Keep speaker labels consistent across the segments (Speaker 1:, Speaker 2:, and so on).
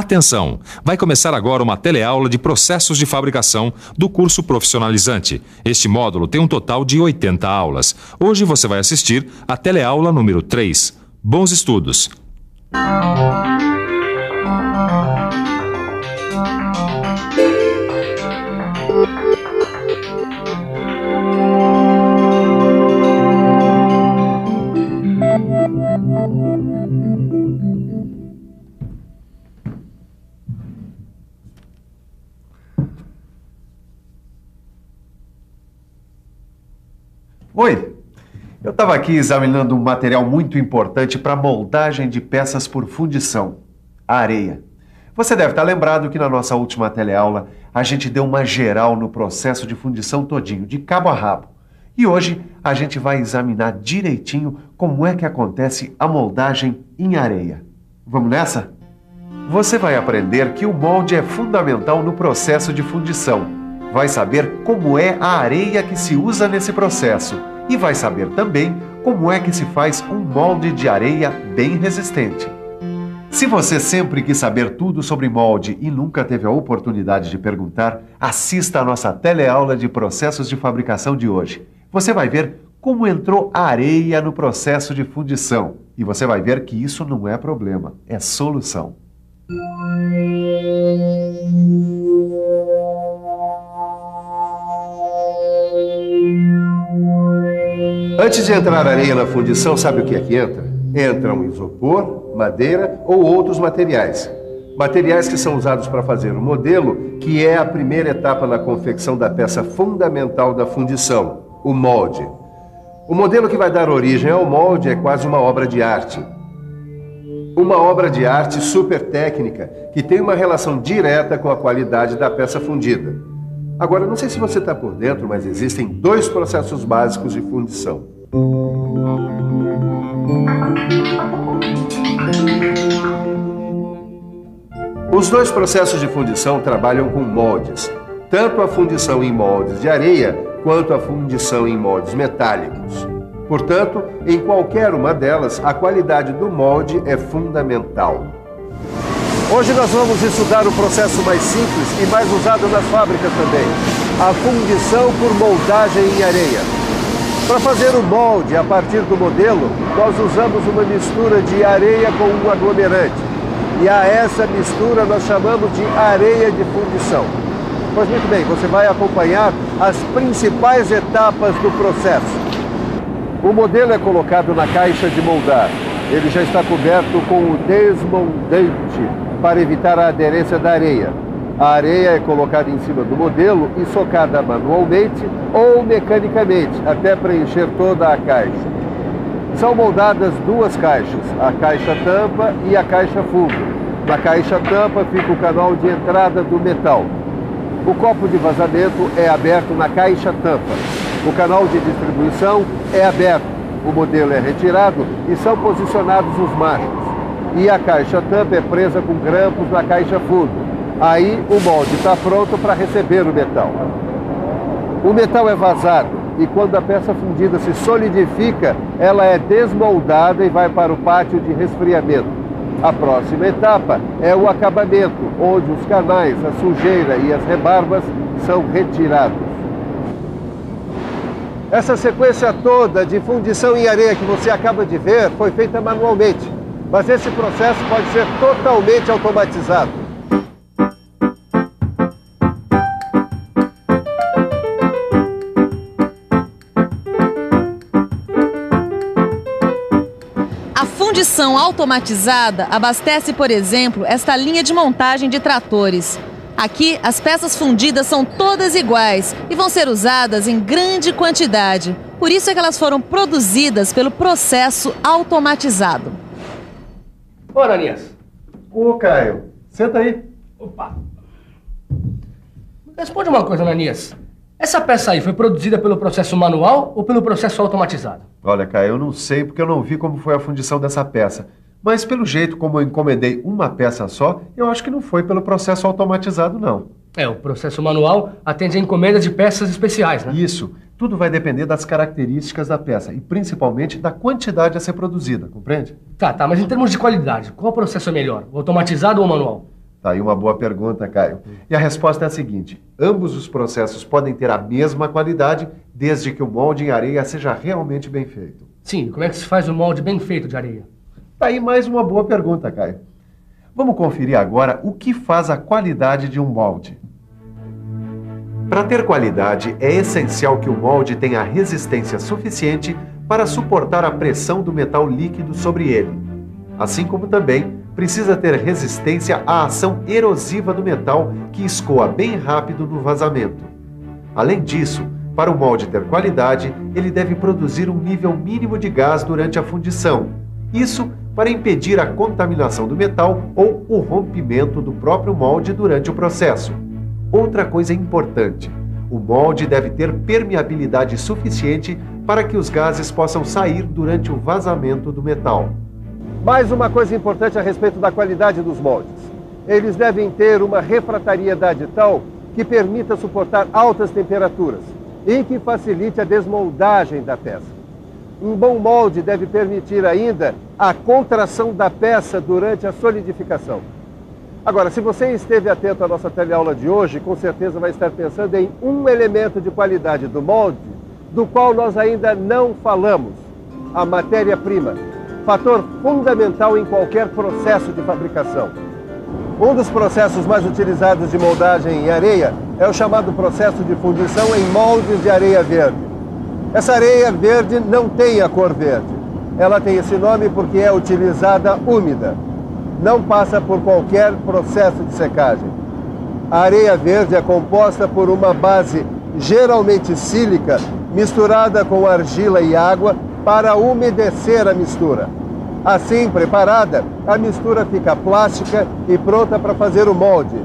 Speaker 1: Atenção! Vai começar agora uma teleaula de processos de fabricação do curso profissionalizante. Este módulo tem um total de 80 aulas. Hoje você vai assistir a teleaula número 3. Bons estudos!
Speaker 2: Oi, eu estava aqui examinando um material muito importante para moldagem de peças por fundição, a areia. Você deve estar lembrado que na nossa última teleaula a gente deu uma geral no processo de fundição todinho, de cabo a rabo. E hoje a gente vai examinar direitinho como é que acontece a moldagem em areia. Vamos nessa? Você vai aprender que o molde é fundamental no processo de fundição. Vai saber como é a areia que se usa nesse processo e vai saber também como é que se faz um molde de areia bem resistente. Se você sempre quis saber tudo sobre molde e nunca teve a oportunidade de perguntar, assista a nossa teleaula de processos de fabricação de hoje. Você vai ver como entrou a areia no processo de fundição e você vai ver que isso não é problema, é solução. Antes de entrar areia na fundição, sabe o que é que entra? Entra um isopor, madeira ou outros materiais. Materiais que são usados para fazer o modelo, que é a primeira etapa na confecção da peça fundamental da fundição, o molde. O modelo que vai dar origem ao molde é quase uma obra de arte. Uma obra de arte super técnica, que tem uma relação direta com a qualidade da peça fundida. Agora, não sei se você está por dentro, mas existem dois processos básicos de fundição. Os dois processos de fundição trabalham com moldes, tanto a fundição em moldes de areia, quanto a fundição em moldes metálicos. Portanto, em qualquer uma delas, a qualidade do molde é fundamental. Hoje nós vamos estudar o processo mais simples e mais usado nas fábricas também, a fundição por moldagem em areia. Para fazer o molde a partir do modelo, nós usamos uma mistura de areia com um aglomerante. E a essa mistura nós chamamos de areia de fundição. Pois muito bem, você vai acompanhar as principais etapas do processo. O modelo é colocado na caixa de moldar. Ele já está coberto com o desmoldante para evitar a aderência da areia. A areia é colocada em cima do modelo e socada manualmente ou mecanicamente, até preencher toda a caixa. São moldadas duas caixas, a caixa tampa e a caixa fundo. Na caixa tampa fica o canal de entrada do metal. O copo de vazamento é aberto na caixa tampa. O canal de distribuição é aberto. O modelo é retirado e são posicionados os machos. E a caixa tampa é presa com grampos na caixa fundo. Aí o molde está pronto para receber o metal. O metal é vazado e quando a peça fundida se solidifica, ela é desmoldada e vai para o pátio de resfriamento. A próxima etapa é o acabamento, onde os canais, a sujeira e as rebarbas são retirados. Essa sequência toda de fundição em areia que você acaba de ver foi feita manualmente. Mas esse processo pode ser totalmente automatizado.
Speaker 3: A fundição automatizada abastece, por exemplo, esta linha de montagem de tratores. Aqui, as peças fundidas são todas iguais e vão ser usadas em grande quantidade. Por isso é que elas foram produzidas pelo processo automatizado.
Speaker 4: Ô, Ananias.
Speaker 2: Ô, Caio, senta aí.
Speaker 4: Opa. Responde uma coisa, Ananias. Essa peça aí foi produzida pelo processo manual ou pelo processo automatizado?
Speaker 2: Olha, Caio, eu não sei porque eu não vi como foi a fundição dessa peça. Mas pelo jeito como eu encomendei uma peça só, eu acho que não foi pelo processo automatizado, não.
Speaker 4: O processo manual atende a encomenda de peças especiais, né?
Speaker 2: Isso. Tudo vai depender das características da peça e principalmente da quantidade a ser produzida, compreende?
Speaker 4: Tá, mas em termos de qualidade, qual processo é melhor? O automatizado ou o manual?
Speaker 2: Tá aí uma boa pergunta, Caio. E a resposta é a seguinte: ambos os processos podem ter a mesma qualidade, desde que o molde em areia seja realmente bem feito.
Speaker 4: Sim, como é que se faz um molde bem feito de areia?
Speaker 2: Tá aí mais uma boa pergunta, Caio. Vamos conferir agora o que faz a qualidade de um molde. Para ter qualidade, é essencial que o molde tenha resistência suficiente para suportar a pressão do metal líquido sobre ele. Assim como também precisa ter resistência à ação erosiva do metal, que escoa bem rápido no vazamento. Além disso, para o molde ter qualidade, ele deve produzir um nível mínimo de gás durante a fundição. Isso para impedir a contaminação do metal ou o rompimento do próprio molde durante o processo. Outra coisa importante: o molde deve ter permeabilidade suficiente para que os gases possam sair durante o vazamento do metal.
Speaker 5: Mais uma coisa importante a respeito da qualidade dos moldes. Eles devem ter uma refratariedade tal que permita suportar altas temperaturas e que facilite a desmoldagem da peça. Um bom molde deve permitir ainda a contração da peça durante a solidificação. Agora, se você esteve atento à nossa teleaula de hoje, com certeza vai estar pensando em um elemento de qualidade do molde, do qual nós ainda não falamos: a matéria-prima, fator fundamental em qualquer processo de fabricação. Um dos processos mais utilizados de moldagem em areia é o chamado processo de fundição em moldes de areia verde. Essa areia verde não tem a cor verde. Ela tem esse nome porque é utilizada úmida. Não passa por qualquer processo de secagem. A areia verde é composta por uma base geralmente sílica misturada com argila e água para umedecer a mistura. Assim preparada, a mistura fica plástica e pronta para fazer o molde.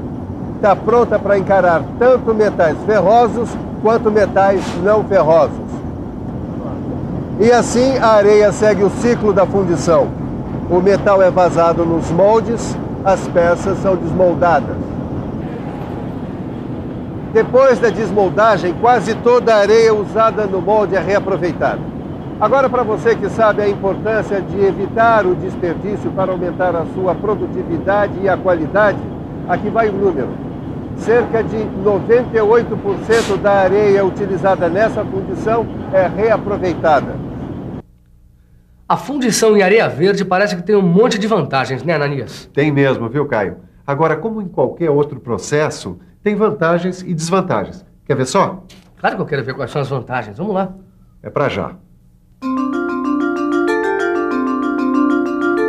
Speaker 5: Está pronta para encarar tanto metais ferrosos quanto metais não ferrosos. E assim a areia segue o ciclo da fundição. O metal é vazado nos moldes, as peças são desmoldadas. Depois da desmoldagem, quase toda a areia usada no molde é reaproveitada. Agora, para você que sabe a importância de evitar o desperdício para aumentar a sua produtividade e a qualidade, aqui vai o número. Cerca de 98% da areia utilizada nessa fundição é reaproveitada.
Speaker 4: A fundição em areia verde parece que tem um monte de vantagens, né, Ananias?
Speaker 2: Tem mesmo, viu, Caio? Agora, como em qualquer outro processo, tem vantagens e desvantagens. Quer ver só?
Speaker 4: Claro que eu quero ver quais são as vantagens. Vamos lá.
Speaker 2: É pra já.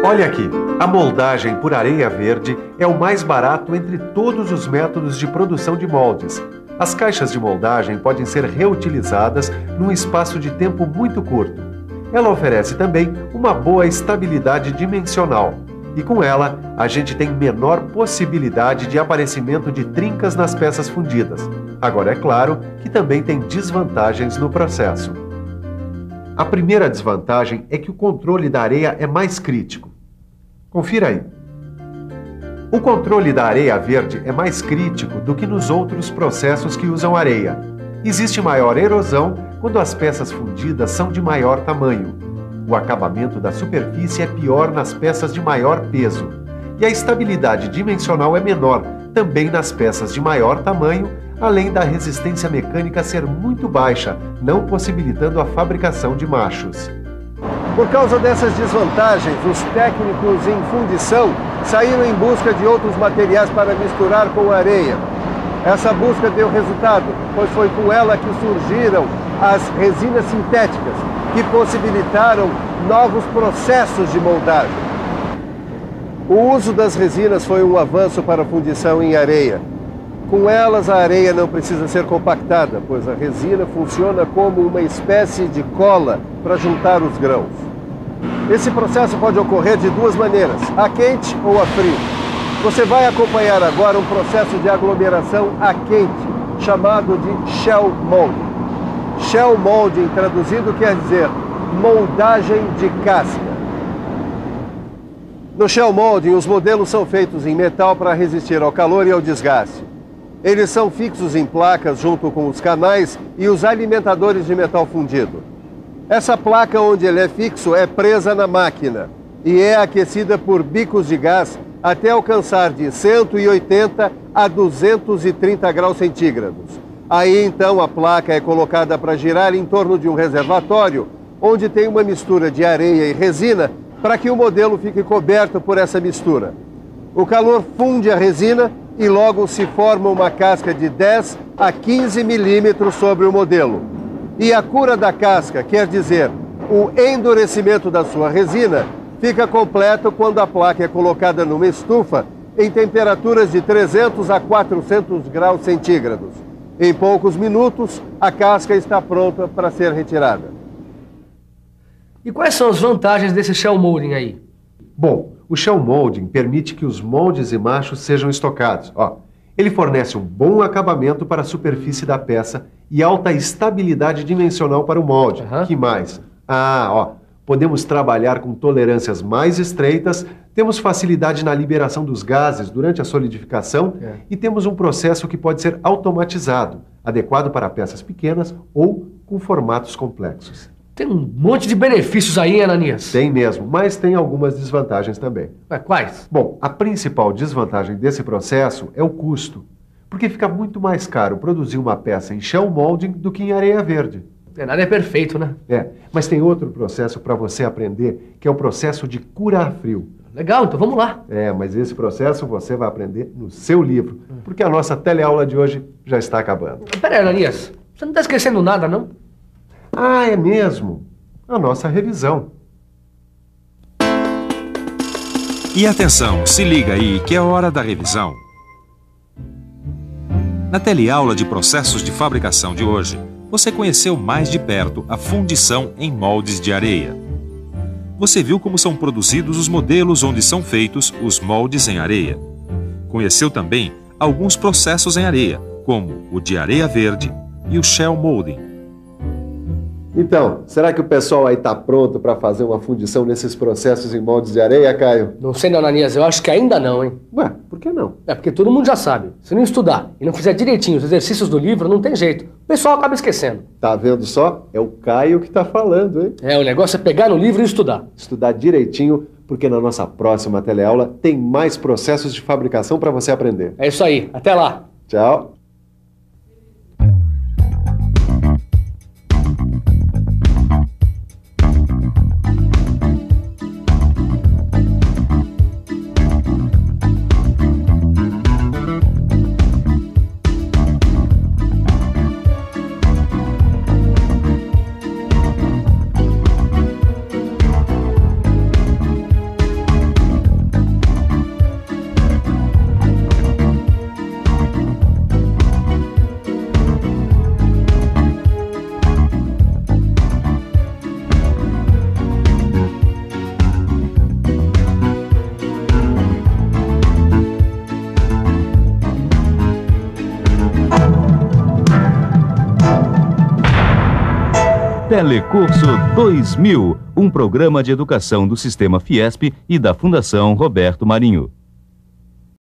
Speaker 2: Olha aqui, a moldagem por areia verde é o mais barato entre todos os métodos de produção de moldes. As caixas de moldagem podem ser reutilizadas num espaço de tempo muito curto. Ela oferece também uma boa estabilidade dimensional. E com ela, a gente tem menor possibilidade de aparecimento de trincas nas peças fundidas. Agora, é claro que também tem desvantagens no processo. A primeira desvantagem é que o controle da areia é mais crítico. Confira aí. O controle da areia verde é mais crítico do que nos outros processos que usam areia. Existe maior erosão quando as peças fundidas são de maior tamanho. O acabamento da superfície é pior nas peças de maior peso. E a estabilidade dimensional é menor, também nas peças de maior tamanho, além da resistência mecânica ser muito baixa, não possibilitando a fabricação de machos.
Speaker 5: Por causa dessas desvantagens, os técnicos em fundição saíram em busca de outros materiais para misturar com a areia. Essa busca deu resultado, pois foi com ela que surgiram as resinas sintéticas, que possibilitaram novos processos de moldagem. O uso das resinas foi um avanço para a fundição em areia. Com elas, a areia não precisa ser compactada, pois a resina funciona como uma espécie de cola para juntar os grãos. Esse processo pode ocorrer de duas maneiras, a quente ou a frio. Você vai acompanhar agora um processo de aglomeração a quente, chamado de shell molding. Shell molding, traduzido, quer dizer moldagem de casca. No shell molding, os modelos são feitos em metal para resistir ao calor e ao desgaste. Eles são fixos em placas junto com os canais e os alimentadores de metal fundido. Essa placa onde ele é fixo é presa na máquina e é aquecida por bicos de gás até alcançar de 180 a 230 graus centígrados. Aí então a placa é colocada para girar em torno de um reservatório, onde tem uma mistura de areia e resina para que o modelo fique coberto por essa mistura. O calor funde a resina e logo se forma uma casca de 10 a 15 milímetros sobre o modelo. E a cura da casca, quer dizer, o endurecimento da sua resina, fica completo quando a placa é colocada numa estufa em temperaturas de 300 a 400 graus centígrados. Em poucos minutos, a casca está pronta para ser retirada.
Speaker 4: E quais são as vantagens desse shell molding aí?
Speaker 2: Bom, o shell molding permite que os moldes e machos sejam estocados. Ele fornece um bom acabamento para a superfície da peça e alta estabilidade dimensional para o molde. Que mais? Podemos trabalhar com tolerâncias mais estreitas, temos facilidade na liberação dos gases durante a solidificação e temos um processo que pode ser automatizado, adequado para peças pequenas ou com formatos complexos.
Speaker 4: Tem um monte de benefícios aí, hein, Ananias?
Speaker 2: Tem mesmo, mas tem algumas desvantagens também.
Speaker 4: Quais?
Speaker 2: Bom, a principal desvantagem desse processo é o custo, porque fica muito mais caro produzir uma peça em shell molding do que em areia verde.
Speaker 4: Nada é perfeito, né?
Speaker 2: Mas tem outro processo para você aprender, que é o processo de curar frio.
Speaker 4: Legal, então vamos lá.
Speaker 2: Mas esse processo você vai aprender no seu livro, porque a nossa teleaula de hoje já está acabando.
Speaker 4: Pera aí, Ananias, você não está esquecendo nada, não?
Speaker 2: É mesmo. A nossa revisão.
Speaker 1: E atenção, se liga aí que é hora da revisão. Na teleaula de processos de fabricação de hoje, você conheceu mais de perto a fundição em moldes de areia. Você viu como são produzidos os modelos onde são feitos os moldes em areia. Conheceu também alguns processos em areia, como o de areia verde e o shell molding.
Speaker 2: Então, será que o pessoal aí está pronto para fazer uma fundição nesses processos em moldes de areia, Caio?
Speaker 4: Não sei não, Ananias, eu acho que ainda não, hein?
Speaker 2: Ué, por que não?
Speaker 4: Porque todo mundo já sabe. Se não estudar e não fizer direitinho os exercícios do livro, não tem jeito. O pessoal acaba esquecendo.
Speaker 2: Tá vendo só? É o Caio que tá falando, hein?
Speaker 4: O negócio é pegar no livro e estudar.
Speaker 2: Estudar direitinho, porque na nossa próxima teleaula tem mais processos de fabricação para você aprender.
Speaker 4: É isso aí. Até lá.
Speaker 2: Tchau.
Speaker 6: Telecurso 2000, um programa de educação do Sistema Fiesp e da Fundação Roberto Marinho.